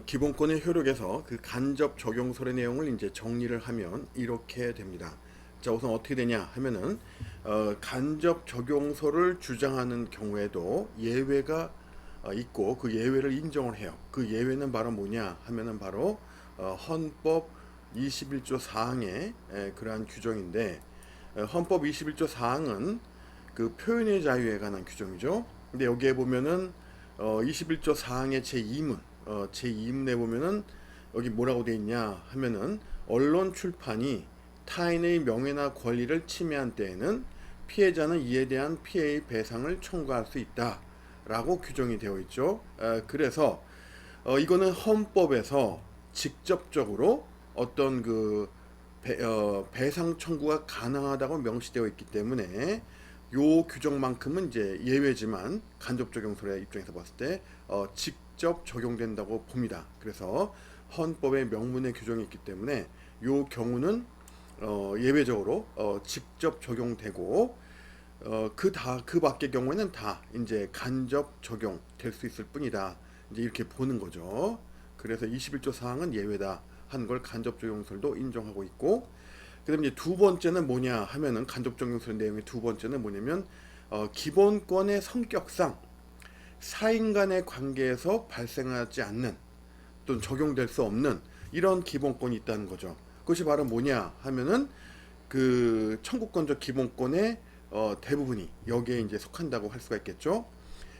기본권의 효력에서 그 간접 적용설의 내용을 이제 정리를 하면 이렇게 됩니다. 자, 우선 어떻게 되냐 하면은 간접 적용설을 주장하는 경우에도 예외가 있고 그 예외를 인정을 해요. 그 예외는 바로 뭐냐 하면은 바로 헌법 21조 4항의 그러한 규정인데, 헌법 21조 4항은 그 표현의 자유에 관한 규정이죠. 근데 여기에 보면은 21조 4항의 제2문 제2문에 보면은 여기 뭐라고 돼 있냐 하면은 언론 출판이 타인의 명예나 권리를 침해한 때에는 피해자는 이에 대한 피해의 배상을 청구할 수 있다라고 규정이 되어 있죠. 그래서 이거는 헌법에서 직접적으로 어떤 그 배상 청구가 가능하다고 명시되어 있기 때문에 요 규정만큼은 이제 예외지만 간접 적용설의 입장에서 봤을 때 직접 적용된다고 봅니다. 그래서 헌법의 명문의 규정이 있기 때문에 요 경우는 예외적으로 직접 적용되고 그 밖의 경우에는 다 이제 간접 적용될 수 있을 뿐이다. 이제 이렇게 보는 거죠. 그래서 21조 사항은 예외다 한 걸 간접 적용설도 인정하고 있고, 그다음에 이제 두 번째는 뭐냐 하면은 간접 적용설 내용의 두 번째는 뭐냐면 기본권의 성격상 사인 간의 관계에서 발생하지 않는 또는 적용될 수 없는 이런 기본권이 있다는 거죠. 그것이 바로 뭐냐 하면은 그 청구권적 기본권의 대부분이 여기에 이제 속한다고 할 수가 있겠죠.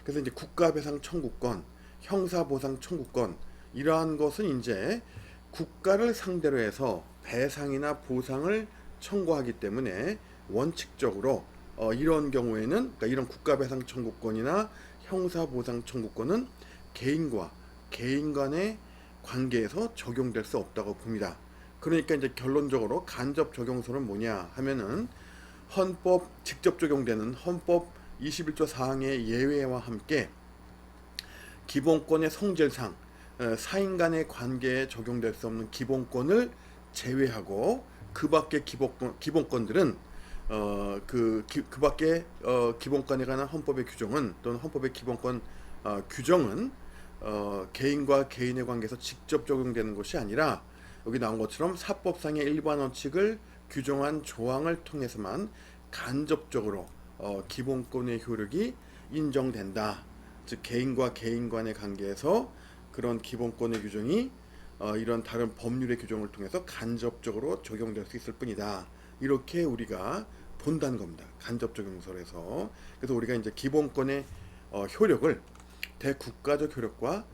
그래서 이제 국가배상 청구권, 형사보상 청구권 이러한 것은 이제 국가를 상대로 해서 배상이나 보상을 청구하기 때문에 원칙적으로 이런 경우에는 그러니까 이런 국가배상 청구권이나 형사보상 청구권은 개인과 개인 간의 관계에서 적용될 수 없다고 봅니다. 그러니까 이제 결론적으로 간접 적용설은 뭐냐 하면은 헌법 직접 적용되는 헌법 21조 사항의 예외와 함께 기본권의 성질상 사인 간의 관계에 적용될 수 없는 기본권을 제외하고 그 밖의 기본권들은 그 밖의 기본권에 관한 헌법의 규정은 또는 헌법의 기본권 규정은 개인과 개인의 관계에서 직접 적용되는 것이 아니라 여기 나온 것처럼 사법상의 일반 원칙을 규정한 조항을 통해서만 간접적으로 기본권의 효력이 인정된다. 즉 개인과 개인 간의 관계에서 그런 기본권의 규정이 이런 다른 법률의 규정을 통해서 간접적으로 적용될 수 있을 뿐이다. 이렇게 우리가 본다는 겁니다. 간접 적용설에서. 그래서 우리가 이제 기본권의 효력을 대국가적 효력과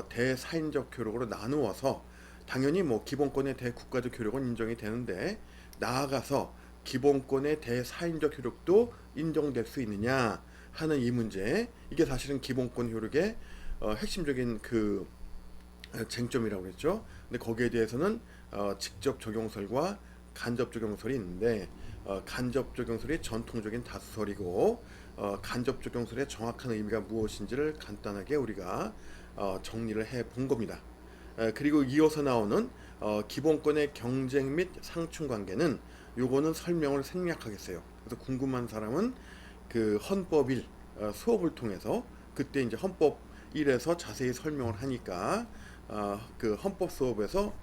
대사인적 효력으로 나누어서 당연히 뭐 기본권의 대국가적 효력은 인정이 되는데 나아가서 기본권의 대사인적 효력도 인정될 수 있느냐 하는 이 문제, 이게 사실은 기본권 효력의 핵심적인 그 쟁점이라고 그랬죠. 근데 거기에 대해서는 직접 적용설과 간접 적용설이 있는데 간접 적용설이 전통적인 다수설이고 간접 적용설의 정확한 의미가 무엇인지를 간단하게 우리가 정리를 해 본 겁니다. 그리고 이어서 나오는 기본권의 경쟁 및 상충 관계는 요거는 설명을 생략하겠어요. 그래서 궁금한 사람은 그 헌법 1 수업을 통해서 그때 이제 헌법 1에서 자세히 설명을 하니까 그 헌법 수업에서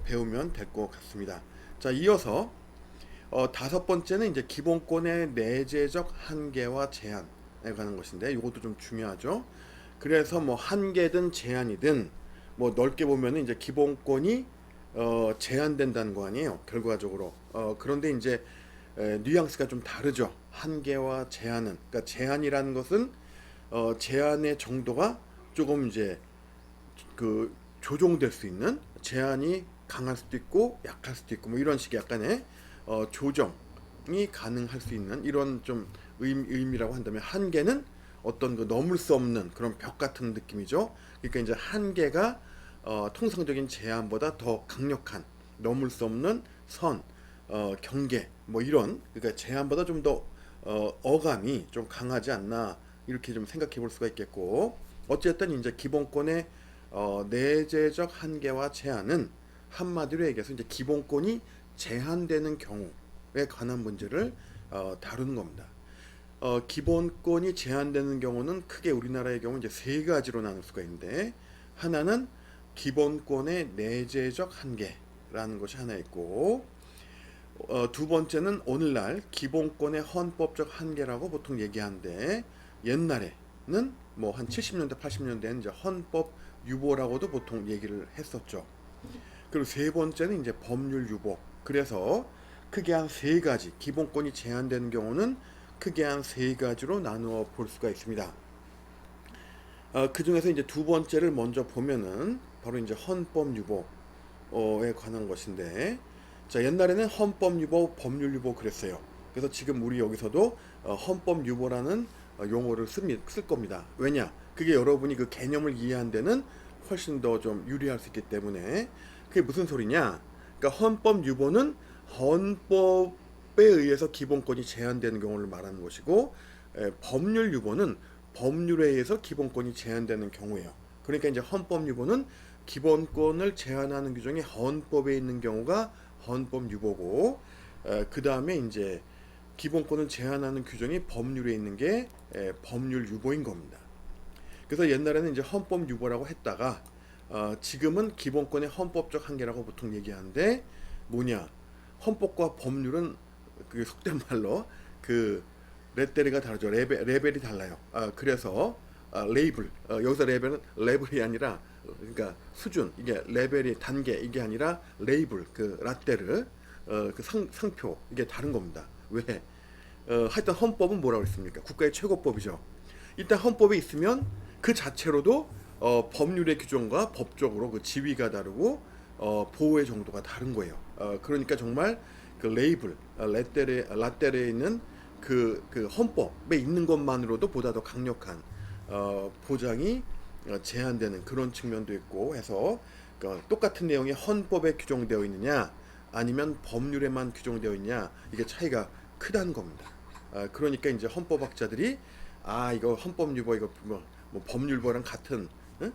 배우면 될 것 같습니다. 자, 이어서 다섯 번째는 이제 기본권의 내재적 한계와 제한에 관한 것인데 이것도 좀 중요하죠. 그래서 뭐 한계든 제한이든 뭐 넓게 보면은 이제 기본권이 제한된다는 거 아니에요. 결과적으로. 그런데 이제 뉘앙스가 좀 다르죠. 한계와 제한은. 그러니까 제한이라는 것은 제한의 정도가 조금 이제 그 조정될 수 있는, 제한이 강할 수도 있고 약할 수도 있고 뭐 이런 식의 약간의 조정이 가능할 수 있는 이런 좀 의미라고 한다면, 한계는 어떤 그 넘을 수 없는 그런 벽 같은 느낌이죠. 그러니까 이제 한계가 통상적인 제한보다 더 강력한 넘을 수 없는 선, 경계 뭐 이런, 그러니까 제한보다 좀 더 어감이 좀 강하지 않나 이렇게 좀 생각해 볼 수가 있겠고, 어쨌든 이제 기본권의 내재적 한계와 제한은 한마디로 얘기해서 이제 기본권이 제한되는 경우에 관한 문제를 다루는 겁니다. 기본권이 제한되는 경우는 크게 우리나라의 경우 이제 세 가지로 나눌 수가 있는데, 하나는 기본권의 내재적 한계라는 것이 하나 있고, 두 번째는 오늘날 기본권의 헌법적 한계라고 보통 얘기하는데, 옛날에는 뭐 한 70년대 80년대는 이제 헌법 유보라고도 보통 얘기를 했었죠. 그리고 세 번째는 이제 법률 유보. 그래서 크게 한 세 가지, 기본권이 제한되는 경우는 크게 한 세 가지로 나누어 볼 수가 있습니다. 그 중에서 이제 두 번째를 먼저 보면은 바로 이제 헌법 유보에 관한 것인데, 자, 옛날에는 헌법 유보, 법률 유보 그랬어요. 그래서 지금 우리 여기서도 헌법 유보라는 용어를 쓸 겁니다. 왜냐? 그게 여러분이 그 개념을 이해한 데는 훨씬 더 좀 유리할 수 있기 때문에. 그게 무슨 소리냐? 그러니까 헌법 유보는 헌법에 의해서 기본권이 제한되는 경우를 말하는 것이고, 법률 유보는 법률에 의해서 기본권이 제한되는 경우예요. 그러니까 이제 헌법 유보는 기본권을 제한하는 규정이 헌법에 있는 경우가 헌법 유보고, 그 다음에 이제 기본권을 제한하는 규정이 법률에 있는 게 법률 유보인 겁니다. 그래서 옛날에는 이제 헌법 유보라고 했다가 지금은 기본권의 헌법적 한계라고 보통 얘기하는데, 뭐냐? 헌법과 법률은 그 속된 말로 그 레벨이 다르죠. 레벨이 달라요. 그래서 레이블, 여기서 레벨이 아니라, 그러니까 수준, 이게 레벨이 단계, 이게 아니라 레이블, 그 라떼르, 그 상표, 이게 다른 겁니다. 왜? 하여튼 헌법은 뭐라고 했습니까? 국가의 최고법이죠. 일단 헌법에 있으면 그 자체로도 법률의 규정과 법적으로 그 지위가 다르고 보호의 정도가 다른 거예요. 그러니까 정말 그 레이블, 라떼르에 있는 그 헌법에 있는 것만으로도 보다 더 강력한 보장이 제한되는 그런 측면도 있고 해서, 똑같은 내용이 헌법에 규정되어 있느냐 아니면 법률에만 규정되어 있냐, 이게 차이가 크다는 겁니다. 그러니까 이제 헌법학자들이 이거 헌법 유보, 이거 뭐 법률보랑 같은, 응?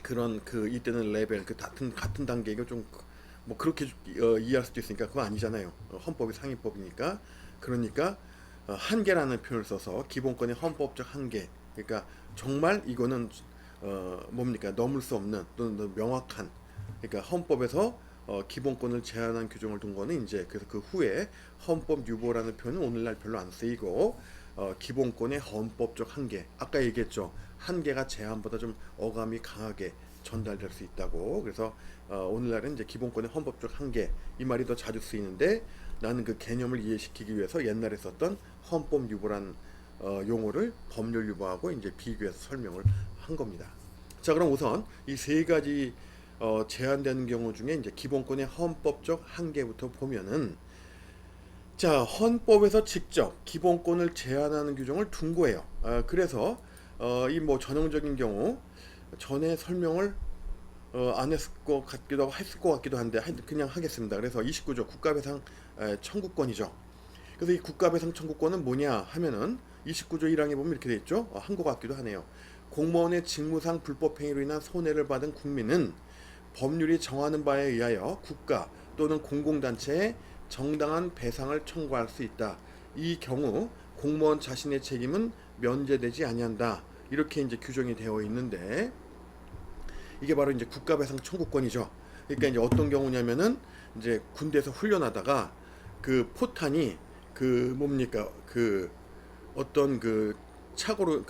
그런 이때는 레벨, 그 같은 단계, 이거 좀 뭐 그렇게 이해할 수도 있으니까 그거 아니잖아요. 헌법이 상위법이니까. 그러니까 한계라는 표현을 써서 기본권의 헌법적 한계. 그러니까 정말 이거는 뭡니까? 넘을 수 없는 또는 명확한. 그러니까 헌법에서 기본권을 제한한 규정을 둔 거는 이제, 그래서 그 후에 헌법 유보라는 표현은 오늘날 별로 안 쓰이고, 기본권의 헌법적 한계. 아까 얘기했죠. 한계가 제한보다 좀 어감이 강하게 전달될 수 있다고. 그래서 오늘날은 이제 기본권의 헌법적 한계, 이 말이 더 자주 쓰이는데, 나는 그 개념을 이해시키기 위해서 옛날에 썼던 헌법 유보란 용어를 법률 유보하고 이제 비교해서 설명을 한 겁니다. 자, 그럼 우선 이 세 가지 제한되는 경우 중에 이제 기본권의 헌법적 한계부터 보면은, 자, 헌법에서 직접 기본권을 제한하는 규정을 둔 거예요. 그래서 이 뭐 전형적인 경우 전에 설명을 안 했을 것 같기도 하고 했을 것 같기도 한데 그냥 하겠습니다. 그래서 29조 국가배상 청구권이죠. 그래서 이 국가배상 청구권은 뭐냐 하면은 29조 1항에 보면 이렇게 돼 있죠. 한 것 같기도 하네요. 공무원의 직무상 불법행위로 인한 손해를 받은 국민은 법률이 정하는 바에 의하여 국가 또는 공공단체에 정당한 배상을 청구할 수 있다. 이 경우 공무원 자신의 책임은 면제되지 아니한다. 이렇게 이제 규정이 되어 있는데, 이게 바로 이제 국가배상 청구권이죠. 그러니까 이제 어떤 경우냐면은, 이제 군대에서 훈련하다가 그 포탄이 그 뭡니까, 그 어떤 그 착오로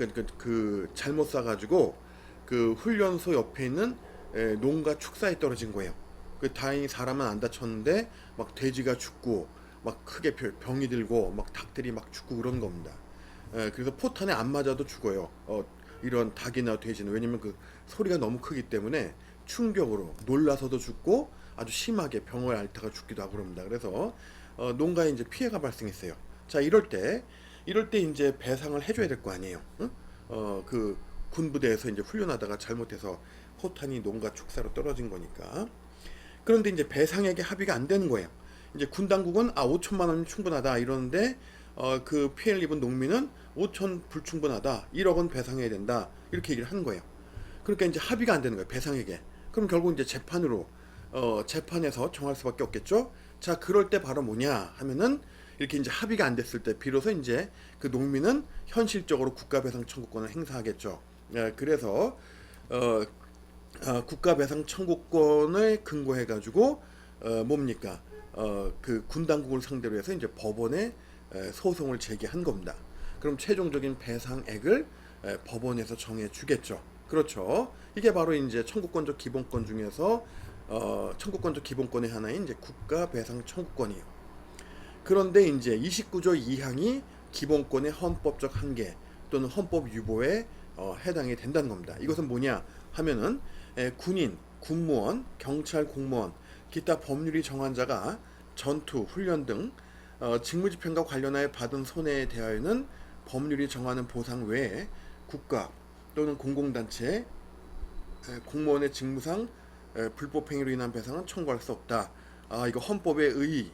잘못 쏴가지고 그 훈련소 옆에 있는 농가 축사에 떨어진 거예요. 그 다행히 사람은 안 다쳤는데 막 돼지가 죽고 막 크게 병이 들고 막 닭들이 막 죽고 그런 겁니다. 그래서 포탄에 안 맞아도 죽어요. 이런 닭이나 돼지는. 왜냐면 그 소리가 너무 크기 때문에 충격으로 놀라서도 죽고 아주 심하게 병을 앓다가 죽기도 하고 그럽니다. 그래서 농가에 이제 피해가 발생했어요. 자, 이럴 때 이제 배상을 해줘야 될 거 아니에요. 응? 그 군부대에서 이제 훈련하다가 잘못해서 포탄이 농가 축사로 떨어진 거니까. 그런데 이제 배상액의 합의가 안 되는 거예요. 이제 군 당국은 5천만 원이 충분하다 이러는데, 그 피해를 입은 농민은 5천 불충분하다, 1억 원 배상해야 된다, 이렇게 얘기를 하는 거예요. 그러니까 이제 합의가 안 되는 거예요, 배상액에. 그럼 결국 이제 재판에서 정할 수밖에 없겠죠. 자, 그럴 때 바로 뭐냐 하면은, 이렇게 이제 합의가 안 됐을 때 비로소 이제 그 농민은 현실적으로 국가배상 청구권을 행사하겠죠. 그래서 국가배상 청구권을 근거해 가지고 뭡니까? 그 군 당국을 상대로 해서 이제 법원에 소송을 제기한 겁니다. 그럼 최종적인 배상액을 법원에서 정해 주겠죠. 그렇죠. 이게 바로 이제 청구권적 기본권 중에서 청구권적 기본권의 하나인 이제 국가배상 청구권이에요. 그런데 이제 29조 2항이 기본권의 헌법적 한계 또는 헌법 유보에 해당이 된다는 겁니다. 이것은 뭐냐 하면은 군인, 군무원, 경찰 공무원, 기타 법률이 정한 자가 전투, 훈련 등 직무집행과 관련하여 받은 손해에 대하여는 법률이 정하는 보상 외에 국가 또는 공공단체 공무원의 직무상 불법행위로 인한 배상은 청구할 수 없다. 이거 헌법의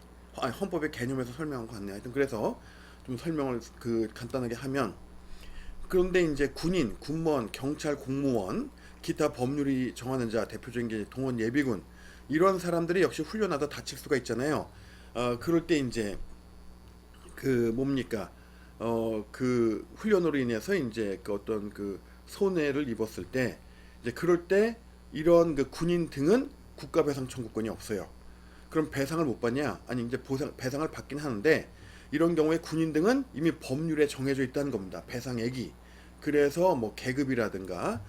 헌법의 개념에서 설명한 것 같네요. 하여튼 그래서 좀 설명을 간단하게 하면, 그런데 이제 군인, 군무원, 경찰 공무원, 기타 법률이 정하는 자, 대표적인 게 동원 예비군, 이런 사람들이 역시 훈련하다 다칠 수가 있잖아요. 그럴 때 이제 뭡니까? 그 훈련으로 인해서 이제 그 어떤 그 손해를 입었을 때, 이제 그럴 때 이런 그 군인 등은 국가배상 청구권이 없어요. 그럼 배상을 못 받냐? 아니 이제 배상을 받긴 하는데, 이런 경우에 군인 등은 이미 법률에 정해져 있다는 겁니다. 배상액이. 그래서 뭐 계급이라든가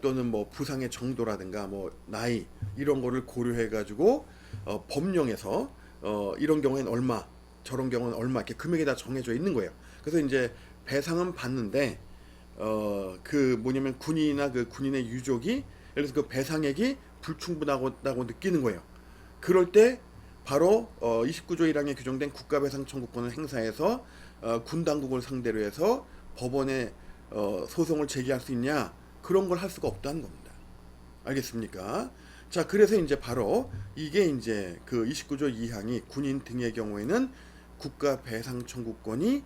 또는 뭐 부상의 정도라든가 뭐 나이 이런 거를 고려해 가지고 법령에서 이런 경우에는 얼마, 저런 경우는 얼마 이렇게 금액이 다 정해져 있는 거예요. 그래서 이제 배상은 받는데 그 뭐냐면 군인이나 그 군인의 유족이 예를 들어서 그 배상액이 불충분하다고 느끼는 거예요. 그럴 때 바로 29조 1항에 규정된 국가배상 청구권을 행사해서 군 당국을 상대로 해서 법원에 소송을 제기할 수 있냐? 그런 걸 할 수가 없다는 겁니다. 알겠습니까? 자, 그래서 이제 바로 이게 이제 그 29조 2항이 군인 등의 경우에는 국가배상 청구권이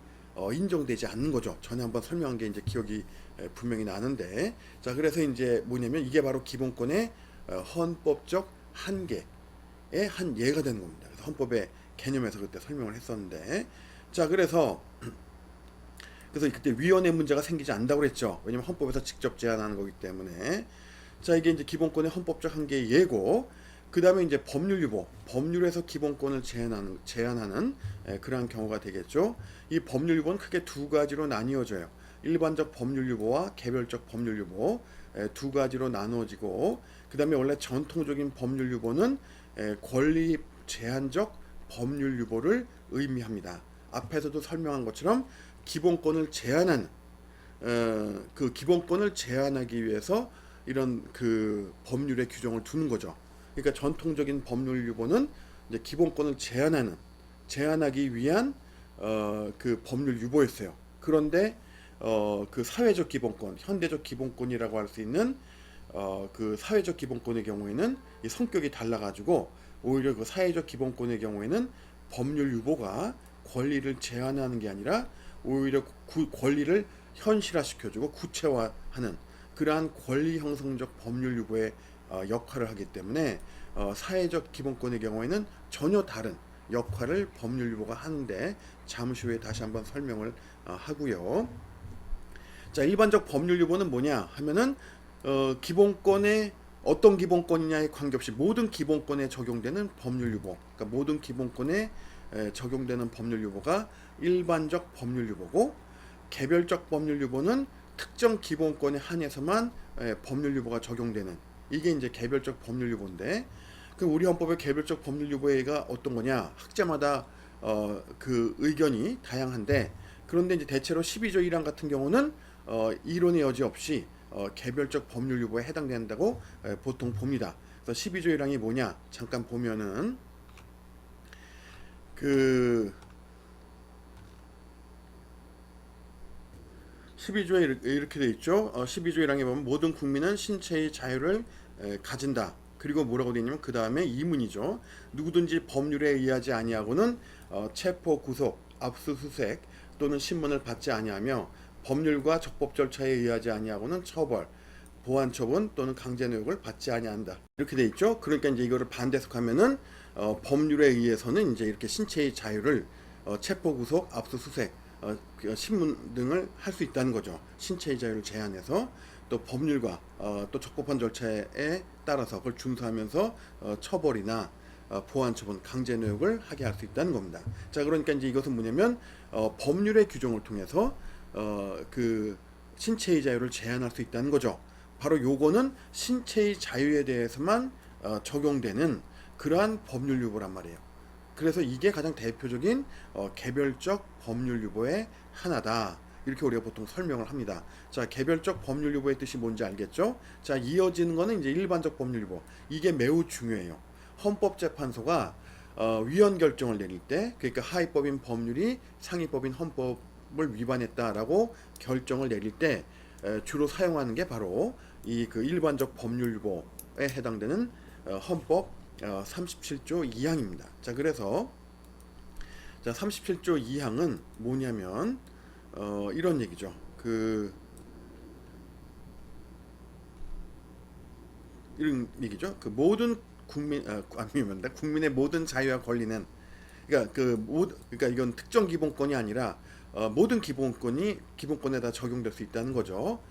인정되지 않는 거죠. 전에 한번 설명한 게 이제 기억이 분명히 나는데, 자, 그래서 이제 뭐냐면 이게 바로 기본권의 헌법적 한계의 한 예가 되는 겁니다. 그래서 헌법의 개념에서 그때 설명을 했었는데, 자, 그래서 그때 위헌의 문제가 생기지 않는다고 그랬죠. 왜냐면 헌법에서 직접 제한하는 거기 때문에. 자, 이게 이제 기본권의 헌법적 한계의 예고. 그 다음에 이제 법률 유보, 법률에서 기본권을 제한하는 그러한 경우가 되겠죠. 이 법률 유보는 크게 두 가지로 나뉘어져요. 일반적 법률 유보와 개별적 법률 유보, 두 가지로 나누어지고, 그 다음에 원래 전통적인 법률 유보는 권리 제한적 법률 유보를 의미합니다. 앞에서도 설명한 것처럼 기본권을 제한하는 그 기본권을 제한하기 위해서 이런 그 법률의 규정을 두는 거죠. 그러니까 전통적인 법률 유보는 이제 기본권을 제한하기 위한 그 법률 유보였어요. 그런데 그 사회적 기본권, 현대적 기본권이라고 할 수 있는 그 사회적 기본권의 경우에는 이 성격이 달라가지고 오히려 그 사회적 기본권의 경우에는 법률 유보가 권리를 제한하는 게 아니라 오히려 권리를 현실화시켜주고 구체화하는 그러한 권리 형성적 법률 유보의 역할을 하기 때문에 사회적 기본권의 경우에는 전혀 다른 역할을 법률 유보가 하는데, 잠시 후에 다시 한번 설명을 하고요. 자, 일반적 법률 유보는 뭐냐 하면은 기본권의 어떤 기본권이냐에 관계없이 모든 기본권에 적용되는 법률 유보, 그러니까 모든 기본권에 적용되는 법률 유보가 일반적 법률 유보고, 개별적 법률 유보는 특정 기본권에 한해서만 법률 유보가 적용되는, 이게 이제 개별적 법률 유보인데, 그 우리 헌법의 개별적 법률 유보가 어떤 거냐? 학자마다 그 의견이 다양한데, 그런데 이제 대체로 12조 1항 같은 경우는 이론의 여지 없이 개별적 법률 유보에 해당된다고 보통 봅니다. 그래서 12조 1항이 뭐냐? 잠깐 보면은 그 12조에 이렇게 돼 있죠. 12조 1항에 보면 모든 국민은 신체의 자유를 가진다. 그리고 뭐라고 되어 있냐면 그 다음에 이문이죠. 누구든지 법률에 의하지 아니하고는 체포, 구속, 압수수색 또는 신문을 받지 아니하며 법률과 적법 절차에 의하지 아니하고는 처벌, 보안 처분 또는 강제 노역을 받지 아니한다. 이렇게 돼 있죠. 그러니까 이제 이거를 반대해석하면은 법률에 의해서는 이제 이렇게 신체의 자유를 체포, 구속, 압수수색 신문 등을 할 수 있다는 거죠. 신체의 자유를 제한해서 또 법률과 또 적법한 절차에 따라서 그걸 준수하면서 처벌이나 보안 처분, 강제 노역을 하게 할 수 있다는 겁니다. 자, 그러니까 이제 이것은 뭐냐면 법률의 규정을 통해서 그 신체의 자유를 제한할 수 있다는 거죠. 바로 요거는 신체의 자유에 대해서만 적용되는 그러한 법률 유보란 말이에요. 그래서 이게 가장 대표적인 개별적 법률 유보의 하나다. 이렇게 우리가 보통 설명을 합니다. 자, 개별적 법률 유보의 뜻이 뭔지 알겠죠? 자, 이어지는 거는 이제 일반적 법률 유보. 이게 매우 중요해요. 헌법재판소가 위헌 결정을 내릴 때, 그러니까 하위법인 법률이 상위법인 헌법을 위반했다라고 결정을 내릴 때 주로 사용하는 게 바로 이 그 일반적 법률 유보에 해당되는 헌법 37조 2항입니다. 자, 그래서 자, 37조 2항은 뭐냐면 이런 얘기죠. 이런 얘기죠. 그 모든 국민의 모든 자유와 권리는, 그러니까 그러니까 이건 특정 기본권이 아니라 모든 기본권에 다 적용될 수 있다는 거죠.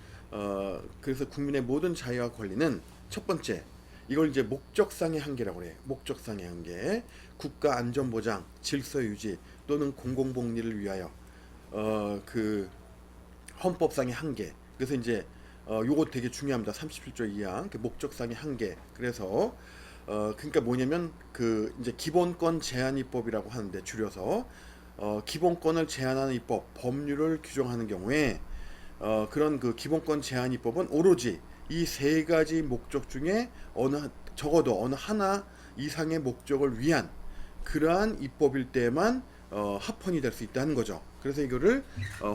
그래서 국민의 모든 자유와 권리는 첫 번째, 이걸 이제 목적상의 한계라고 해요. 목적상의 한계, 국가 안전 보장, 질서 유지 또는 공공복리를 위하여 그 헌법상의 한계. 그래서 이제 요거 되게 중요합니다. 37조 2항 그 목적상의 한계. 그래서 그러니까 뭐냐면 그 이제 기본권 제한 입법이라고 하는데, 줄여서 기본권을 제한하는 입법, 법률을 규정하는 경우에 그런 그 기본권 제한 입법은 오로지 이 세 가지 목적 중에 적어도 어느 하나 이상의 목적을 위한 그러한 입법일 때만 합헌이 될 수 있다는 거죠. 그래서 이거를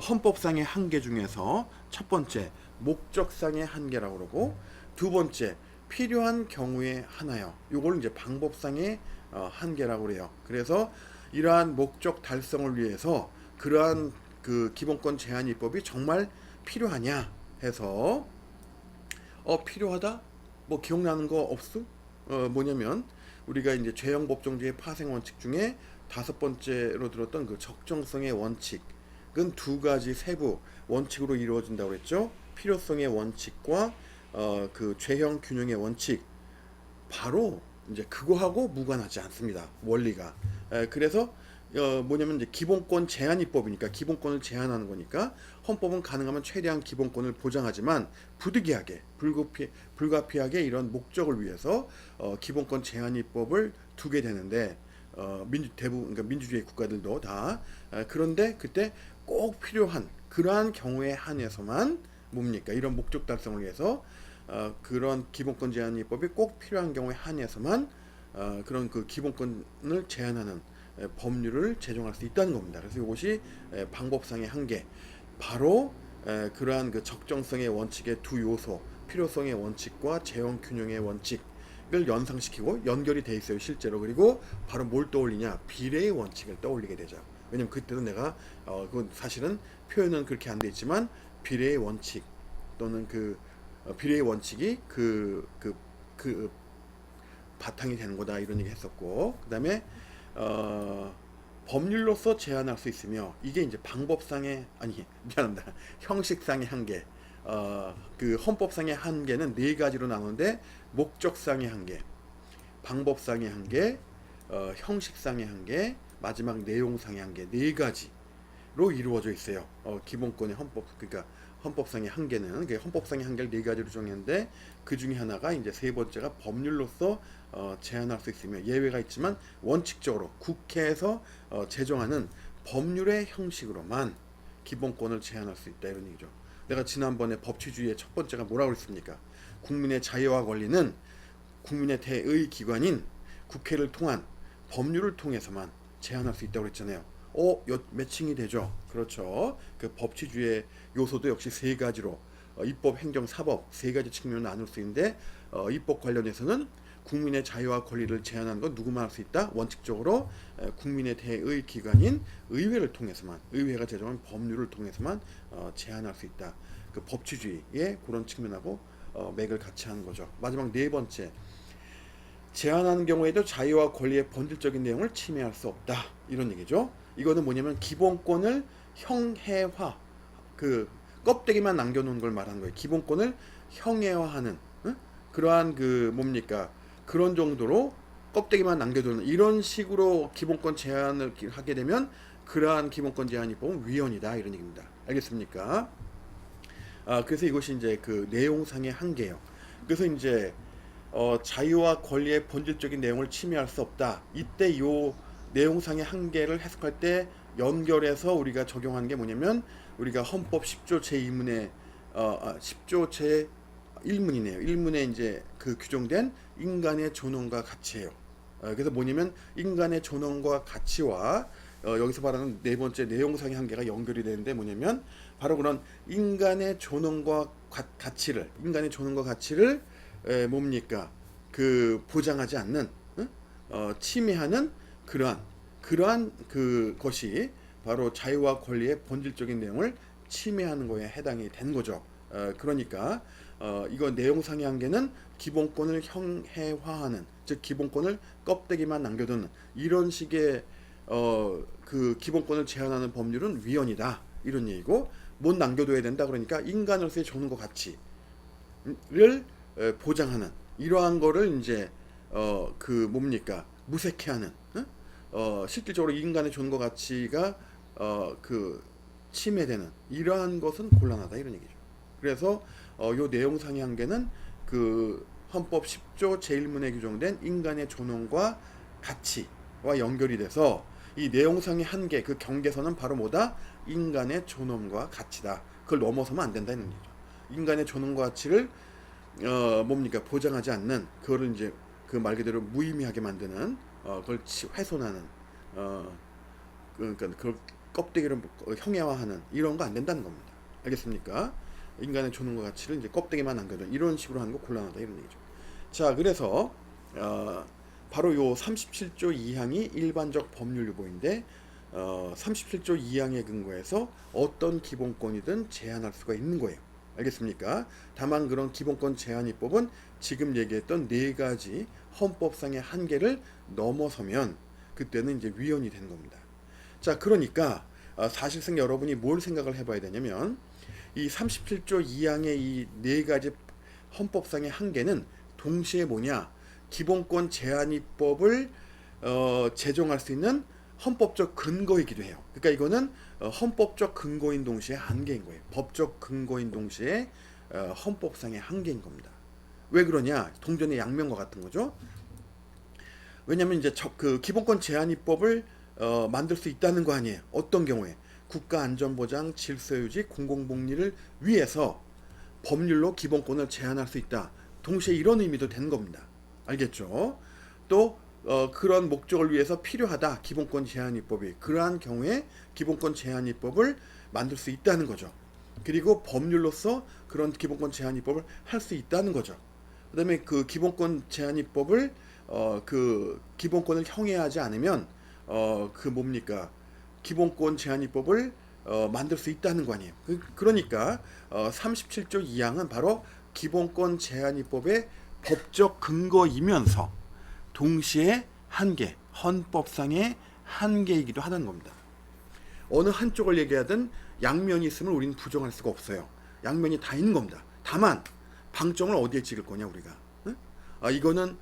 헌법상의 한계 중에서 첫 번째 목적상의 한계라고 그러고, 두 번째 필요한 경우에 하나요. 요걸 이제 방법상의 한계라고 그래요. 그래서 이러한 목적 달성을 위해서 그러한 그 기본권 제한 입법이 정말 필요하냐 해서 필요하다? 뭐 기억나는 거 없어? 뭐냐면 우리가 이제 죄형 법정주의 파생 원칙 중에 다섯 번째로 들었던 그 적정성의 원칙은 두 가지 세부 원칙으로 이루어진다고 그랬죠. 필요성의 원칙과 그 죄형 균형의 원칙, 바로 이제 그거하고 무관하지 않습니다. 원리가. 그래서 뭐냐면 이제 기본권 제한 입법이니까 기본권을 제한하는 거니까 헌법은 가능하면 최대한 기본권을 보장하지만 부득이하게 불가피하게 이런 목적을 위해서 기본권 제한 입법을 두게 되는데 그러니까 민주주의 국가들도 다. 그런데 그때 꼭 필요한 그러한 경우에 한해서만 뭡니까? 이런 목적 달성을 위해서 그런 기본권 제한 입법이 꼭 필요한 경우에 한해서만 그런 그 기본권을 제한하는 법률을 제정할 수 있다는 겁니다. 그래서 이것이 방법상의 한계, 바로 그러한 그 적정성의 원칙의 두 요소, 필요성의 원칙과 재원 균형의 원칙을 연상시키고 연결이 돼 있어요, 실제로. 그리고 바로 뭘 떠올리냐? 비례의 원칙을 떠올리게 되죠. 왜냐면 그때도 내가 그건 사실은 표현은 그렇게 안 돼 있지만 비례의 원칙 또는 비례의 원칙이 바탕이 되는 거다, 이런 얘기 했었고, 그 다음에 법률로서 제한할 수 있으며, 이게 이제 미안합니다. 형식상의 한계. 그 헌법상의 한계는 네 가지로 나누는데, 목적상의 한계, 방법상의 한계, 형식상의 한계, 마지막 내용상의 한계, 네 가지로 이루어져 있어요. 기본권의 그러니까 헌법상의 한계는 헌법상의 한계를 네 가지로 정했는데, 그 중에 하나가 이제 세 번째가 법률로서 제한할 수 있으며, 예외가 있지만 원칙적으로 국회에서 제정하는 법률의 형식으로만 기본권을 제한할 수 있다, 이런 얘기죠. 내가 지난번에 법치주의의 첫 번째가 뭐라고 그랬습니까? 국민의 자유와 권리는 국민의 대의 기관인 국회를 통한 법률을 통해서만 제한할 수 있다고 그랬잖아요. 매칭이 되죠. 그렇죠. 그 법치주의 요소도 역시 세 가지로 입법, 행정, 사법 세 가지 측면을 나눌 수 있는데, 입법 관련해서는 국민의 자유와 권리를 제한하는 건 누구만 할 수 있다? 원칙적으로 국민의 대의 기관인 의회를 통해서만, 의회가 제정한 법률을 통해서만 제한할 수 있다. 그 법치주의의 그런 측면하고 맥을 같이 하는 거죠. 마지막 네 번째, 제한하는 경우에도 자유와 권리의 본질적인 내용을 침해할 수 없다, 이런 얘기죠. 이거는 뭐냐면 기본권을 형해화, 그 껍데기만 남겨놓은 걸 말하는 거예요. 기본권을 형해화하는, 응? 그러한 그 뭡니까, 그런 정도로 껍데기만 남겨두는 이런 식으로 기본권 제한을 하게 되면 그러한 기본권 제한 입법은 위헌이다, 이런 얘기입니다. 알겠습니까? 그래서 이것이 이제 그 내용상의 한계예요. 그래서 이제 자유와 권리의 본질적인 내용을 침해할 수 없다. 이때 요 내용상의 한계를 해석할 때 연결해서 우리가 적용하는 게 뭐냐면, 우리가 헌법 10조 제2문에 10조 제 1문이네요. 1문에 이제 그 규정된 인간의 존엄과 가치예요. 그래서 뭐냐면 인간의 존엄과 가치와 여기서 말하는 네 번째 내용상의 한계가 연결이 되는데 뭐냐면, 바로 그런 인간의 존엄과 가치를, 뭡니까, 그 보장하지 않는, 응? 침해하는 그러한 그것이 바로 자유와 권리의 본질적인 내용을 침해하는 거에 해당이 된 거죠. 그러니까 이거 내용상의 한계는 기본권을 형해화하는, 즉 기본권을 껍데기만 남겨두는 이런 식의 그 기본권을 제한하는 법률은 위헌이다, 이런 얘기고, 못 남겨둬야 된다, 그러니까 인간으로서의 존엄과 가치를 보장하는 이러한 거를 이제 그 뭡니까, 무색해하는, 응? 실질적으로 인간의 존엄과 가치가 그 침해되는 이러한 것은 곤란하다, 이런 얘기죠. 그래서 요 내용상의 한계는 그 헌법 10조 제1문에 규정된 인간의 존엄과 가치와 연결이 돼서 이 내용상의 한계, 그 경계선은 바로 뭐다? 인간의 존엄과 가치다. 그걸 넘어서면 안 된다는 얘기죠. 인간의 존엄과 가치를 뭡니까, 보장하지 않는, 그거를 이제 그 말 그대로 무의미하게 만드는, 그걸 훼손하는, 그러니까 그걸 껍데기를 형해화하는 이런 거 안 된다는 겁니다. 알겠습니까? 인간의 존엄과 가치를 이제 껍데기만 남겨둔 이런 식으로 하는 거 곤란하다, 이런 얘기죠. 자, 그래서 바로 요 37조 2항이 일반적 법률 유보인데 37조 2항에 근거해서 어떤 기본권이든 제한할 수가 있는 거예요. 알겠습니까? 다만 그런 기본권 제한 입법은 지금 얘기했던 네 가지 헌법상의 한계를 넘어서면 그때는 이제 위헌이 되는 겁니다. 자, 그러니까 사실상 여러분이 뭘 생각을 해봐야 되냐면, 이 37조 2항의 이 네 가지 헌법상의 한계는 동시에 뭐냐, 기본권 제한입법을 제정할 수 있는 헌법적 근거이기도 해요. 그러니까 이거는 헌법적 근거인 동시에 한계인 거예요. 법적 근거인 동시에 헌법상의 한계인 겁니다. 왜 그러냐? 동전의 양면과 같은 거죠. 왜냐하면 이제 그 기본권 제한입법을 만들 수 있다는 거 아니에요. 어떤 경우에 국가 안전보장, 질서유지, 공공복리를 위해서 법률로 기본권을 제한할 수 있다. 동시에 이런 의미도 되는 겁니다. 알겠죠? 또 그런 목적을 위해서 필요하다, 기본권 제한입법이. 그러한 경우에 기본권 제한입법을 만들 수 있다는 거죠. 그리고 법률로서 그런 기본권 제한입법을 할 수 있다는 거죠. 그다음에 그 기본권 제한입법을 그 기본권을 형해하지 않으면 그 뭡니까, 기본권 제한입법을 만들 수 있다는 거 아니에요. 그러니까 37조 2항은 바로 기본권 제한입법의 법적 근거이면서 동시에 한계, 헌법상의 한계이기도 하다는 겁니다. 어느 한쪽을 얘기하든 양면이 있으면 우리는 부정할 수가 없어요. 양면이 다 있는 겁니다. 다만 방점을 어디에 찍을 거냐, 우리가. 응? 이거는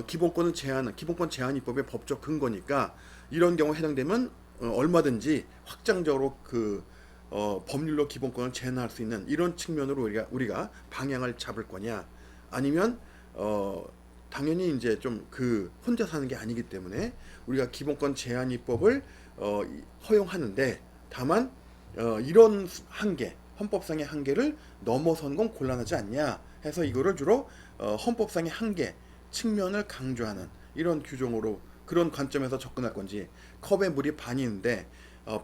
기본권을 제한하는, 기본권 제한입법의 법적 근거니까 이런 경우 해당되면 얼마든지 확장적으로 그 법률로 기본권을 제한할 수 있는 이런 측면으로 우리가 방향을 잡을 거냐, 아니면 당연히 이제 좀 그 혼자 사는 게 아니기 때문에 우리가 기본권 제한입법을 허용하는데, 다만 이런 한계, 헌법상의 한계를 넘어선 건 곤란하지 않냐 해서 이거를 주로 헌법상의 한계 측면을 강조하는 이런 규정으로, 그런 관점에서 접근할 건지, 컵에 물이 반이 있는데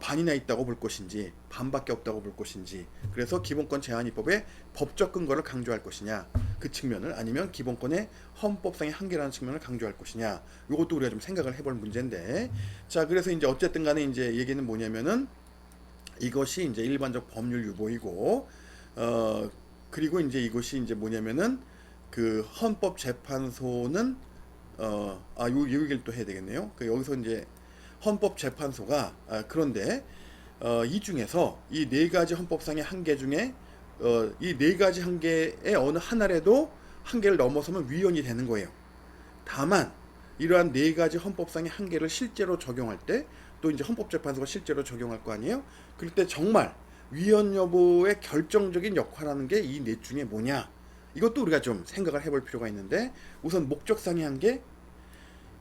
반이나 있다고 볼 것인지 반밖에 없다고 볼 것인지, 그래서 기본권 제한입법의 법적 근거를 강조할 것이냐, 그 측면을, 아니면 기본권의 헌법상의 한계라는 측면을 강조할 것이냐, 이것도 우리가 좀 생각을 해볼 문제인데, 자, 그래서 이제 어쨌든 간에 이제 얘기는 뭐냐면은 이것이 이제 일반적 법률 유보이고, 그리고 이제 이것이 이제 뭐냐면은 그 헌법재판소는 요 얘기를 또 해야 되겠네요. 여기서 이제 헌법재판소가 그런데 이 중에서 이 네 가지 헌법상의 한계 중에 이 네 가지 한계의 어느 하나라도 한계를 넘어서면 위헌이 되는 거예요. 다만 이러한 네 가지 헌법상의 한계를 실제로 적용할 때 또 이제 헌법재판소가 실제로 적용할 거 아니에요? 그럴 때 정말 위헌 여부의 결정적인 역할하는 게 이 넷 중에 뭐냐? 이것도 우리가 좀 생각을 해볼 필요가 있는데 우선 목적상의 한계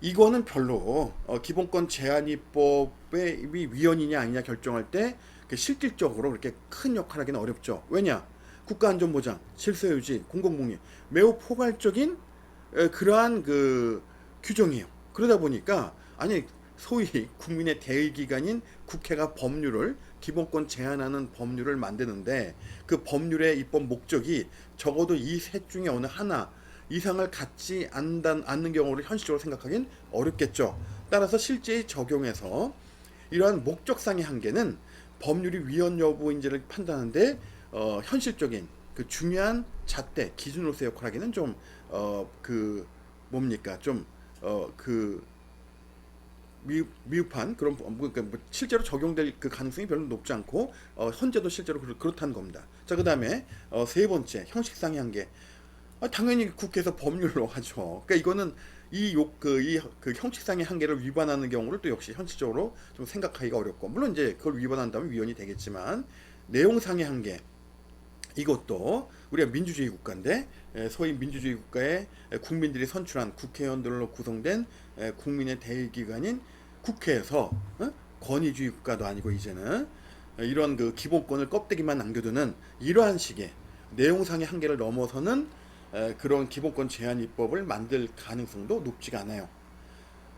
이거는 별로 기본권 제한입법의 위헌이냐 아니냐 결정할 때 실질적으로 그렇게 큰 역할을 하기는 어렵죠. 왜냐? 국가안전보장, 질서유지, 공공복리 매우 포괄적인 그러한 그 규정이에요. 그러다 보니까 아니 소위 국민의 대의기관인 국회가 법률을 기본권 제한하는 법률을 만드는데 그 법률의 입법 목적이 적어도 이 셋 중에 어느 하나 이상을 갖지 않는 경우를 현실적으로 생각하긴 어렵겠죠. 따라서 실제 적용에서 이러한 목적상의 한계는 법률이 위헌 여부인지를 판단하는데 현실적인 그 중요한 잣대 기준으로서의 역할을 하기는 좀 그 뭡니까 좀그 미흡한 그런 그러니까 실제로 적용될 그 가능성이 별로 높지 않고 현재도 실제로 그렇다는 겁니다. 자, 그다음에 세 번째 형식상의 한계. 당연히 국회에서 법률로 하죠. 그러니까 이거는 그 형식상의 한계를 위반하는 경우를 또 역시 현실적으로 좀 생각하기가 어렵고 물론 이제 그걸 위반한다면 위헌이 되겠지만 내용상의 한계 이것도 우리가 민주주의 국가인데 소위 민주주의 국가의 국민들이 선출한 국회의원들로 구성된 국민의 대의기관인 국회에서 권위주의 국가도 아니고 이제는 이런 그 기본권을 껍데기만 남겨두는 이러한 식의 내용상의 한계를 넘어서는 그런 기본권 제한 입법을 만들 가능성도 높지가 않아요.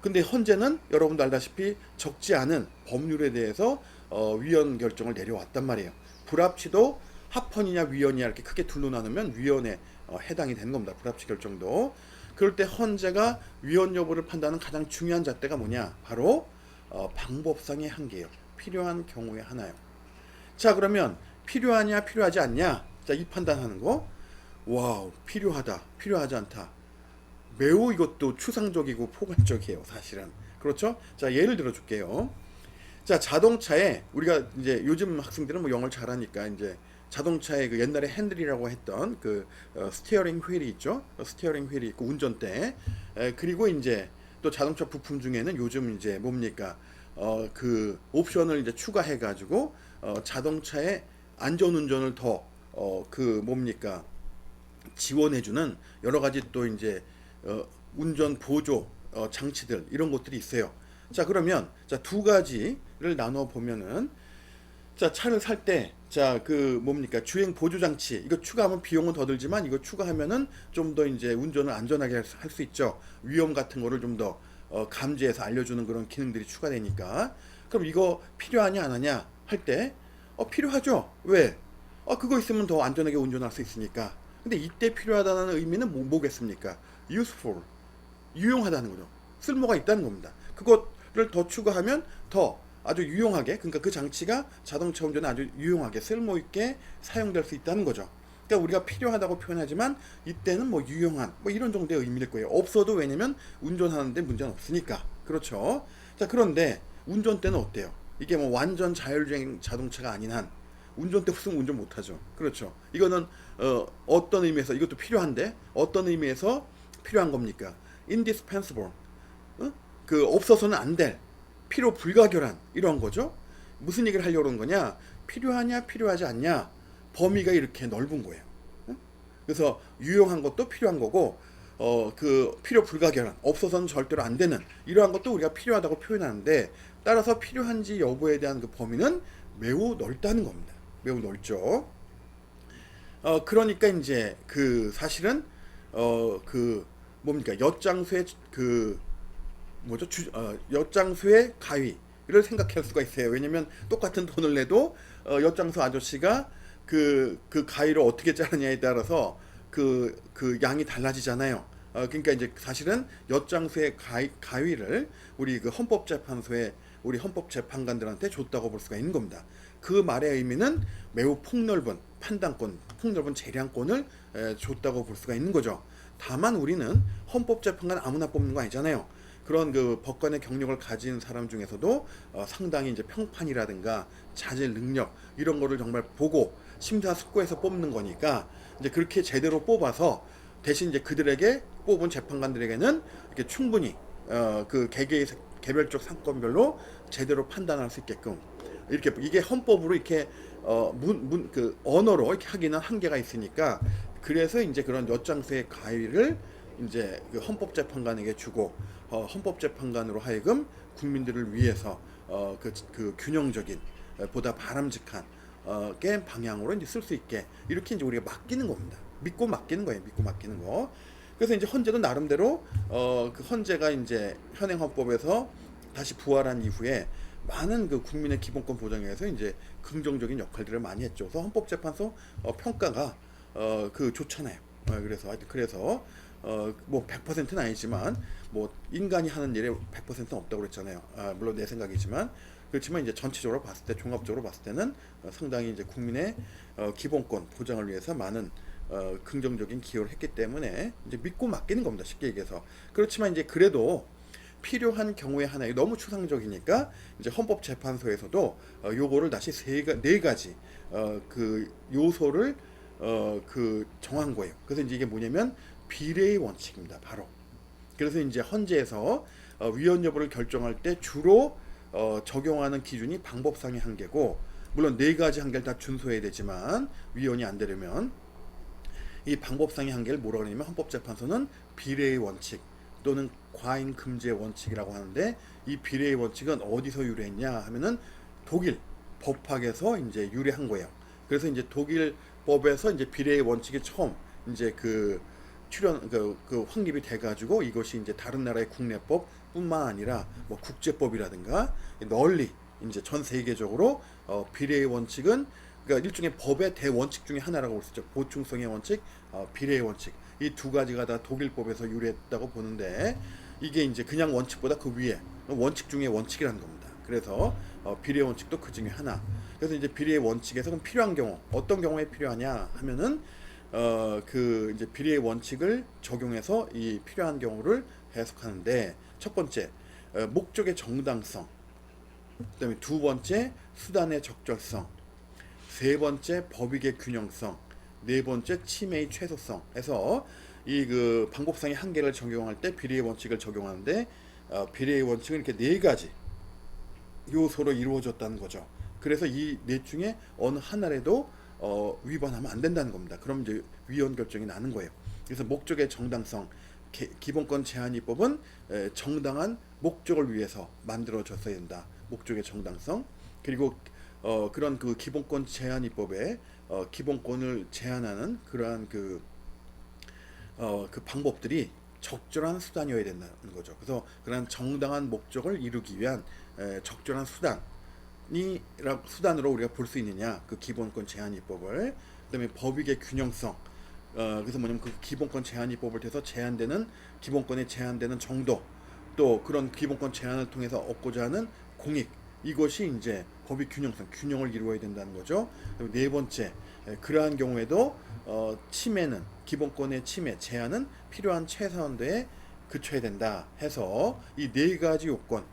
근데 현재는 여러분도 알다시피 적지 않은 법률에 대해서 위헌 결정을 내려왔단 말이에요. 불합치도 합헌이냐 위헌이냐 이렇게 크게 둘로 나누면 위헌에 해당이 되는 겁니다. 불합치 결정도. 그럴 때 헌재가 위헌 여부를 판단하는 가장 중요한 잣대가 뭐냐? 바로 방법상의 한계예요. 필요한 경우의 하나요. 자, 그러면 필요하냐 필요하지 않냐? 자, 이 판단하는 거. 와우, 필요하다, 필요하지 않다. 매우 이것도 추상적이고 포괄적이에요, 사실은. 그렇죠? 자, 예를 들어 줄게요. 자, 자동차에 우리가 이제 요즘 학생들은 뭐 영어를 잘하니까 이제 자동차에 그 옛날에 핸들이라고 했던 그 스티어링 휠이 있죠. 스티어링 휠이 있고 운전대. 그리고 이제 또 자동차 부품 중에는 요즘 이제 뭡니까? 그 옵션을 이제 추가해 가지고 자동차의 안전 운전을 더 그 뭡니까? 지원해주는 여러 가지 또 이제 운전 보조 장치들 이런 것들이 있어요. 자, 그러면 자, 두 가지를 나눠 보면은 자, 차를 살 때 자, 그 뭡니까 주행 보조 장치 이거 추가하면 비용은 더 들지만 이거 추가하면은 좀 더 이제 운전을 안전하게 할 수 있죠. 위험 같은 거를 좀 더 감지해서 알려주는 그런 기능들이 추가되니까 그럼 이거 필요하냐 안 하냐 할 때 필요하죠. 왜? 그거 있으면 더 안전하게 운전할 수 있으니까. 근데 이때 필요하다는 의미는 뭐겠습니까? useful, 유용하다는 거죠. 쓸모가 있다는 겁니다. 그것을 더 추가하면 더 아주 유용하게, 그러니까 그 장치가 자동차 운전에 아주 유용하게 쓸모 있게 사용될 수 있다는 거죠. 그러니까 우리가 필요하다고 표현하지만 이때는 뭐 유용한 뭐 이런 정도의 의미일 거예요. 없어도 왜냐면 운전하는데 문제는 없으니까. 그렇죠. 자, 그런데 운전대는 어때요? 이게 뭐 완전 자율주행 자동차가 아닌 한 운전대 없으면 운전 못하죠. 그렇죠. 이거는 어떤 의미에서 이것도 필요한데 어떤 의미에서 필요한 겁니까? indispensable, 그 없어서는 안 될, 필요 불가결한 이런 거죠. 무슨 얘기를 하려고 그러는 거냐? 필요하냐 필요하지 않냐 범위가 이렇게 넓은 거예요. 그래서 유용한 것도 필요한 거고 그 필요 불가결한 없어서는 절대로 안 되는 이러한 것도 우리가 필요하다고 표현하는데 따라서 필요한지 여부에 대한 그 범위는 매우 넓다는 겁니다. 매우 넓죠. 그러니까 이제 그 사실은 그 뭡니까 엿장수의 그 뭐죠 엿장수의 가위를 생각할 수가 있어요. 왜냐면 똑같은 돈을 내도 엿장수 아저씨가 그 가위를 어떻게 자르냐에 따라서 그 양이 달라지잖아요. 그러니까 이제 사실은 엿장수의 가위를 우리 그 헌법재판소에 우리 헌법재판관들한테 줬다고 볼 수가 있는 겁니다. 그 말의 의미는 매우 폭넓은 판단권, 폭넓은 재량권을 줬다고 볼 수가 있는 거죠. 다만 우리는 헌법재판관 아무나 뽑는 거 아니잖아요. 그런 그 법관의 경력을 가진 사람 중에서도 상당히 이제 평판이라든가 자질 능력 이런 거를 정말 보고 심사숙고해서 뽑는 거니까 이제 그렇게 제대로 뽑아서 대신 이제 그들에게 뽑은 재판관들에게는 이렇게 충분히 그 개별적 사건별로 제대로 판단할 수 있게끔 이렇게 이게 헌법으로 이렇게 그 언어로 이렇게 하기는 한계가 있으니까 그래서 이제 그런 엿장수의 가위를 이제 그 헌법재판관에게 주고 헌법재판관으로 하여금 국민들을 위해서 그 균형적인 보다 바람직한 게임 방향으로 이제 쓸 수 있게 이렇게 이제 우리가 맡기는 겁니다. 믿고 맡기는 거예요. 믿고 맡기는 거. 그래서 이제 헌재도 나름대로 그 헌재가 이제 현행 헌법에서 다시 부활한 이후에 많은 그 국민의 기본권 보장에 위해서 이제 긍정적인 역할들을 많이 했죠. 그래서 헌법재판소 평가가 그 좋잖아요. 그래서 뭐 100%는 아니지만 뭐 인간이 하는 일에 100%는 없다고 그랬잖아요. 물론 내 생각이지만 그렇지만 이제 전체적으로 봤을 때 종합적으로 봤을 때는 상당히 이제 국민의 기본권 보장을 위해서 많은 긍정적인 기여를 했기 때문에 이제 믿고 맡기는 겁니다. 쉽게 얘기해서. 그렇지만 이제 그래도 필요한 경우에 하나에 너무 추상적이니까 이제 헌법재판소에서도 요거를 다시 네 가지 그 요소를 그 정한 거예요. 그래서 이제 이게 뭐냐면 비례의 원칙입니다. 바로. 그래서 이제 헌재에서 위헌 여부를 결정할 때 주로 적용하는 기준이 방법상의 한계고 물론 네 가지 한계를 다 준수해야 되지만 위헌이 안 되려면 이 방법상의 한계를 뭐라고 하냐면 헌법재판소는 비례의 원칙 또는 과잉 금지의 원칙이라고 하는데 이 비례의 원칙은 어디서 유래했냐 하면은 독일 법학에서 이제 유래한 거예요. 그래서 이제 독일 법에서 이제 비례의 원칙이 처음 이제 그 확립이 돼가지고 이것이 이제 다른 나라의 국내법뿐만 아니라 뭐 국제법이라든가 널리 이제 전 세계적으로 비례의 원칙은 그러니까 일종의 법의 대원칙 중에 하나라고 볼 수 있죠. 보충성의 원칙, 비례의 원칙 이 두 가지가 다 독일법에서 유래했다고 보는데 이게 이제 그냥 원칙보다 그 위에 원칙 중에 원칙이라는 겁니다. 그래서 비례의 원칙도 그 중에 하나. 그래서 이제 비례의 원칙에서 그럼 필요한 경우 어떤 경우에 필요하냐 하면은 그 이제 비례의 원칙을 적용해서 이 필요한 경우를 해석하는데 첫 번째 목적의 정당성, 그다음에 두 번째 수단의 적절성, 세 번째 법익의 균형성, 네 번째 침해의 최소성 해서 이 그 방법상의 한계를 적용할 때 비례의 원칙을 적용하는데 비례의 원칙은 이렇게 네 가지 요소로 이루어졌다는 거죠. 그래서 이 넷 중에 어느 하나라도 위반하면 안 된다는 겁니다. 그럼 이제 위헌 결정이 나는 거예요. 그래서 목적의 정당성, 기본권 제한입법은 정당한 목적을 위해서 만들어졌어야 된다. 목적의 정당성. 그리고 그런 그 기본권 제한입법에 기본권을 제한하는 그러한 그 방법들이 적절한 수단이어야 된다는 거죠. 그래서 그런 정당한 목적을 이루기 위한 적절한 수단으로 우리가 볼 수 있느냐 그 기본권 제한입법을. 그다음에 법익의 균형성. 그래서 뭐냐면 그 기본권 제한입법을 통해서 기본권에 제한되는 정도 또 그런 기본권 제한을 통해서 얻고자 하는 공익 이것이 이제 법익 균형성 균형을 이루어야 된다는 거죠. 그리고 네 번째 그러한 경우에도 침해는 기본권의 침해 제한은 필요한 최소한도에 그쳐야 된다 해서 이 네 가지 요건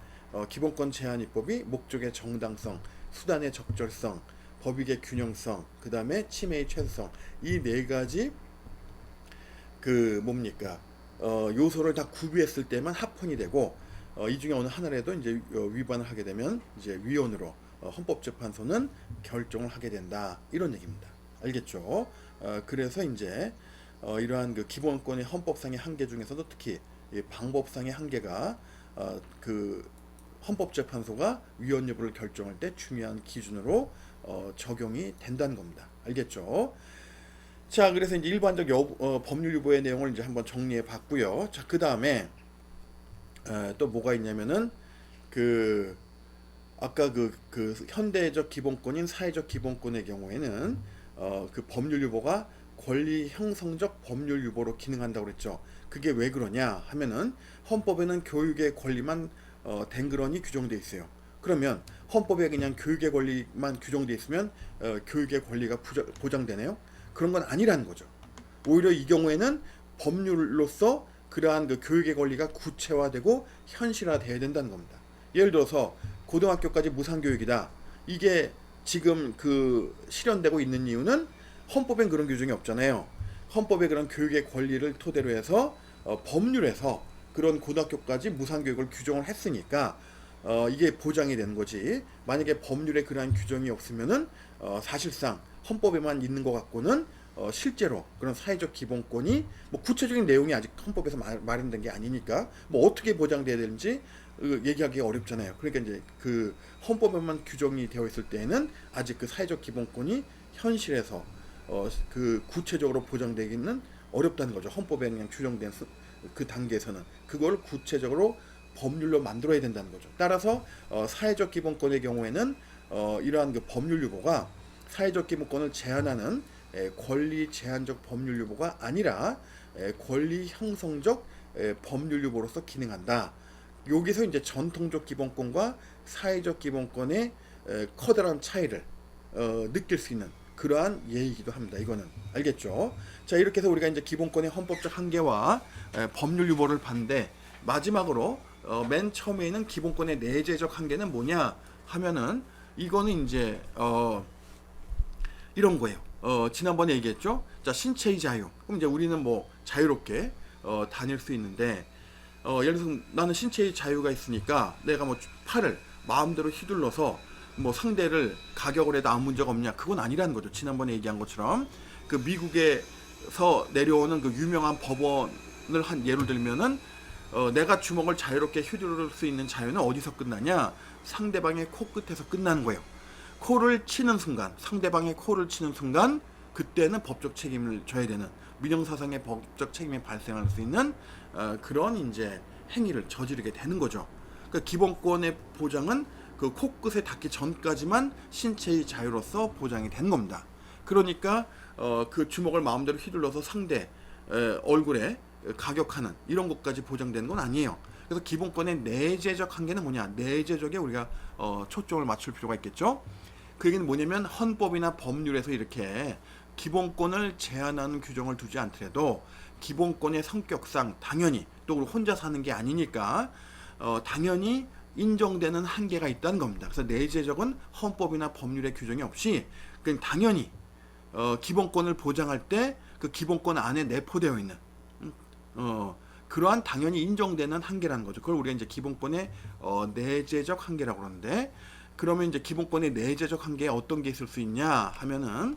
기본권 제한입법이 목적의 정당성, 수단의 적절성, 법익의 균형성, 그 다음에 침해의 최소성 이 네 가지 그 뭡니까 요소를 다 구비했을 때만 합헌이 되고 이 중에 어느 하나라도 이제 위반을 하게 되면 이제 위헌으로 헌법재판소는 결정을 하게 된다 이런 얘기입니다. 알겠죠? 그래서 이제 이러한 그 기본권의 헌법상의 한계 중에서도 특히 이 방법상의 한계가 그 헌법재판소가 위헌 여부를 결정할 때 중요한 기준으로 적용이 된다는 겁니다. 알겠죠? 자, 그래서 이제 일반적 법률 유보의 내용을 이제 한번 정리해 봤고요. 자, 그 다음에 또 뭐가 있냐면은 그 아까 그 현대적 기본권인 사회적 기본권의 경우에는 그 법률 유보가 권리 형성적 법률 유보로 기능한다고 그랬죠. 그게 왜 그러냐 하면은 헌법에는 교육의 권리만 댕그러니 규정돼 있어요. 그러면 헌법에 그냥 교육의 권리만 규정돼 있으면 교육의 권리가 보장되네요. 그런 건 아니라는 거죠. 오히려 이 경우에는 법률로서 그러한 그 교육의 권리가 구체화되고 현실화돼야 된다는 겁니다. 예를 들어서 고등학교까지 무상교육이다. 이게 지금 그 실현되고 있는 이유는 헌법엔 그런 규정이 없잖아요. 헌법에 그런 교육의 권리를 토대로 해서 법률에서 그런 고등학교까지 무상교육을 규정을 했으니까 이게 보장이 되는 거지. 만약에 법률에 그러한 규정이 없으면은 사실상 헌법에만 있는 것 같고는 실제로 그런 사회적 기본권이 뭐 구체적인 내용이 아직 헌법에서 마련된 게 아니니까 뭐 어떻게 보장돼야 되는지 얘기하기 어렵잖아요. 그러니까 이제 그 헌법에만 규정이 되어 있을 때에는 아직 그 사회적 기본권이 현실에서 그 구체적으로 보장되기는 어렵다는 거죠. 헌법에 그냥 규정된 그 단계에서는 그걸 구체적으로 법률로 만들어야 된다는 거죠. 따라서 사회적 기본권의 경우에는 이러한 그 법률 유보가 사회적 기본권을 제한하는 권리 제한적 법률 유보가 아니라 권리 형성적 법률 유보로서 기능한다. 여기서 이제 전통적 기본권과 사회적 기본권의 커다란 차이를 느낄 수 있는 그러한 예이기도 합니다. 이거는 알겠죠? 자, 이렇게 해서 우리가 이제 기본권의 헌법적 한계와 법률 유보를 봤는데 마지막으로 맨 처음에 있는 기본권의 내재적 한계는 뭐냐 하면은 이거는 이제 이런 거예요. 지난번에 얘기했죠. 자, 신체의 자유. 그럼 이제 우리는 뭐 자유롭게 다닐 수 있는데 예를 들어서 나는 신체의 자유가 있으니까 내가 뭐 팔을 마음대로 휘둘러서 뭐 상대를 가격을 해도 아무 문제가 없냐, 그건 아니라는 거죠. 지난번에 얘기한 것처럼 그 미국에서 내려오는 그 유명한 법원을 한 예를 들면은 내가 주먹을 자유롭게 휘두를 수 있는 자유는 어디서 끝나냐? 상대방의 코끝에서 끝나는 거예요. 코를 치는 순간, 상대방의 코를 치는 순간 그때는 법적 책임을 져야 되는, 민형사상의 법적 책임이 발생할 수 있는 그런 이제 행위를 저지르게 되는 거죠. 그러니까 기본권의 보장은 그 코끝에 닿기 전까지만 신체의 자유로서 보장이 된 겁니다. 그러니까 그 주먹을 마음대로 휘둘러서 상대 얼굴에 가격하는 이런 것까지 보장되는 건 아니에요. 그래서 기본권의 내재적 한계는 뭐냐? 내재적에 우리가 초점을 맞출 필요가 있겠죠. 그 얘기는 뭐냐면 헌법이나 법률에서 이렇게 기본권을 제한하는 규정을 두지 않더라도 기본권의 성격상 당연히 또 혼자 사는 게 아니니까 당연히 인정되는 한계가 있다는 겁니다. 그래서 내재적은 헌법이나 법률의 규정이 없이 그냥 당연히 기본권을 보장할 때 그 기본권 안에 내포되어 있는 그러한 당연히 인정되는 한계라는 거죠. 그걸 우리가 이제 기본권의 내재적 한계라고 그러는데, 그러면 이제 기본권의 내재적 한계에 어떤 게 있을 수 있냐 하면은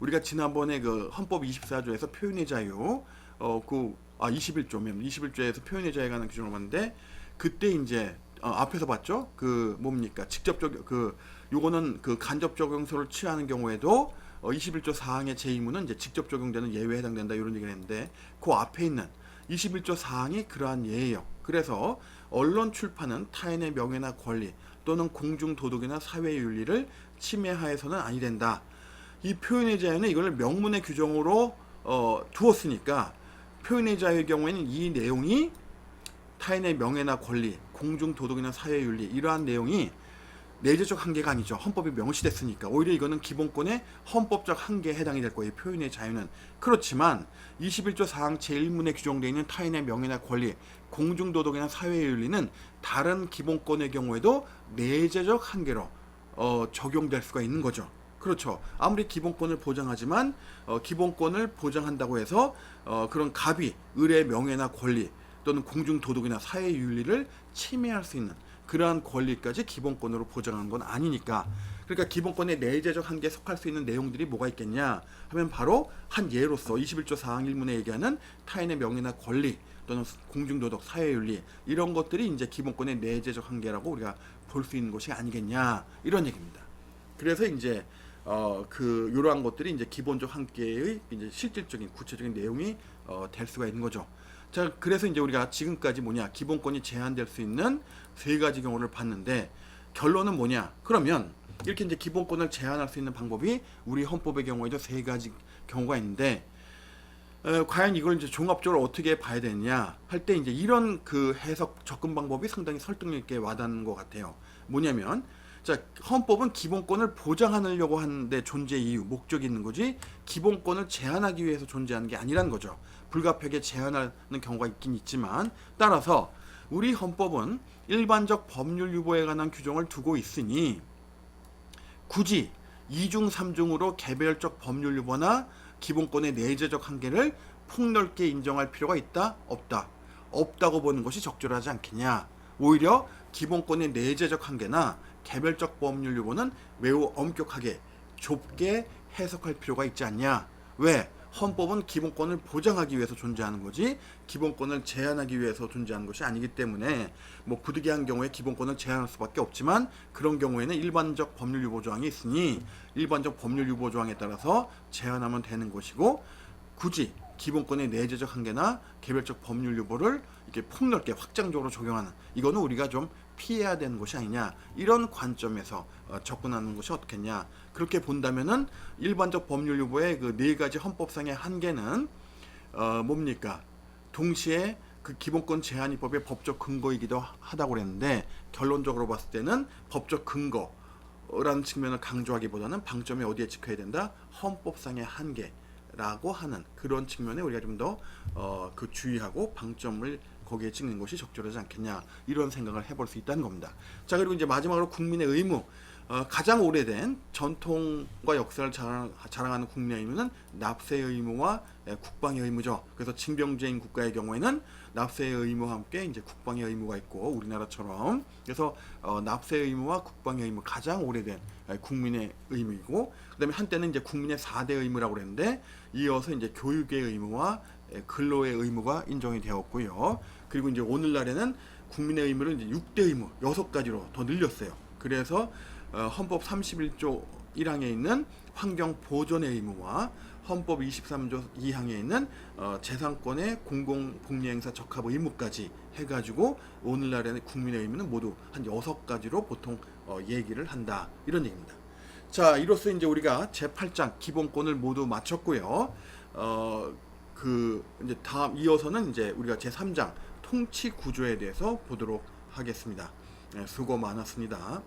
우리가 지난번에 그 헌법 24조에서 표현의 자유 21조에서 표현의 자유에 관한 규정을 봤는데 그때 이제 앞에서 봤죠. 그 뭡니까? 직접적 요거는 그 간접 적용소를 취하는 경우에도 21조 사항의 제2무는 이제 직접 적용되는 예외에 해당된다 이런 얘기를 했는데 그 앞에 있는 21조 사항이 그러한 예예요. 그래서 언론 출판은 타인의 명예나 권리 또는 공중 도덕이나 사회 윤리를 침해하여서는 아니 된다. 이 표현의 자유는 이걸 명문의 규정으로 두었으니까 표현의 자유의 경우에는 이 내용이 타인의 명예나 권리, 공중 도덕이나 사회 윤리 이러한 내용이 내재적 한계가 아니죠. 헌법이 명시됐으니까 오히려 이거는 기본권의 헌법적 한계에 해당이 될 거예요. 표현의 자유는. 그렇지만 21조 사항 제1문에 규정되어 있는 타인의 명예나 권리, 공중 도덕이나 사회 윤리는 다른 기본권의 경우에도 내재적 한계로 적용될 수가 있는 거죠. 그렇죠. 아무리 기본권을 보장하지만 기본권을 보장한다고 해서 그런 갑이 을의 명예나 권리 또는 공중 도덕이나 사회 윤리를 침해할 수 있는 그러한 권리까지 기본권으로 보장하는 건 아니니까. 그러니까 기본권의 내재적 한계에 속할 수 있는 내용들이 뭐가 있겠냐 하면 바로 한 예로서 21조 사항 1문에 얘기하는 타인의 명예나 권리 또는 공중도덕, 사회윤리 이런 것들이 이제 기본권의 내재적 한계라고 우리가 볼 수 있는 것이 아니겠냐 이런 얘기입니다. 그래서 이제 이러한 것들이 이제 기본적 한계의 이제 실질적인 구체적인 내용이 될 수가 있는 거죠. 자, 그래서 이제 우리가 지금까지 뭐냐 기본권이 제한될 수 있는 세 가지 경우를 봤는데 결론은 뭐냐? 그러면 이렇게 이제 기본권을 제한할 수 있는 방법이 우리 헌법의 경우에도 세 가지 경우가 있는데 과연 이걸 이제 종합적으로 어떻게 봐야 되느냐 할 때 이제 이런 그 해석 접근 방법이 상당히 설득력 있게 와닿는 것 같아요. 뭐냐면 자, 헌법은 기본권을 보장하려고 하는데 존재 이유, 목적이 있는 거지 기본권을 제한하기 위해서 존재하는 게 아니라는 거죠. 불가피하게 제한하는 경우가 있긴 있지만 따라서 우리 헌법은 일반적 법률 유보에 관한 규정을 두고 있으니 굳이 2중 3중으로 개별적 법률 유보나 기본권의 내재적 한계를 폭넓게 인정할 필요가 있다? 없다. 없다고 보는 것이 적절하지 않겠냐. 오히려 기본권의 내재적 한계나 개별적 법률 유보는 매우 엄격하게 좁게 해석할 필요가 있지 않냐. 왜? 헌법은 기본권을 보장하기 위해서 존재하는 거지 기본권을 제한하기 위해서 존재하는 것이 아니기 때문에 뭐 부득이한 경우에 기본권을 제한할 수밖에 없지만 그런 경우에는 일반적 법률 유보 조항이 있으니 일반적 법률 유보 조항에 따라서 제한하면 되는 것이고 굳이 기본권의 내재적 한계나 개별적 법률 유보를 이렇게 폭넓게 확장적으로 적용하는 이거는 우리가 좀 피해야 되는 것이 아니냐 이런 관점에서 접근하는 것이 어떻겠냐 그렇게 본다면은 일반적 법률 유보의 그 네 가지 헌법상의 한계는 뭡니까 동시에 그 기본권 제한입법의 법적 근거이기도 하다고 그랬는데 결론적으로 봤을 때는 법적 근거라는 측면을 강조하기보다는 방점이 어디에 찍혀야 된다 헌법상의 한계라고 하는 그런 측면에 우리가 좀 더 그 주의하고 방점을 거기에 찍는 것이 적절하지 않겠냐 이런 생각을 해볼 수 있다는 겁니다. 자 그리고 이제 마지막으로 국민의 의무 가장 오래된 전통과 역사를 자랑하는 국민의 의무는 납세의 의무와 국방의 의무죠. 그래서 징병제인 국가의 경우에는 납세의 의무와 함께 이제 국방의 의무가 있고 우리나라처럼 그래서 납세의 의무와 국방의 의무 가장 오래된 국민의 의무이고 그다음에 한때는 이제 국민의 4대 의무라고 그랬는데 이어서 이제 교육의 의무와 근로의 의무가 인정이 되었고요. 그리고 이제 오늘날에는 국민의 의무를 이제 6대 의무 6가지로 더 늘렸어요. 그래서 헌법 31조 1항에 있는 환경 보존의 의무와 헌법 23조 2항에 있는 재산권의 공공복리행사 적합 의무까지 해가지고 오늘날에는 국민의 의무는 모두 한 6가지로 보통 얘기를 한다 이런 얘기입니다. 자 이로써 이제 우리가 제8장 기본권을 모두 마쳤고요. 그 이제 다음 이어서는 이제 우리가 제3장 통치 구조에 대해서 보도록 하겠습니다. 수고 많았습니다.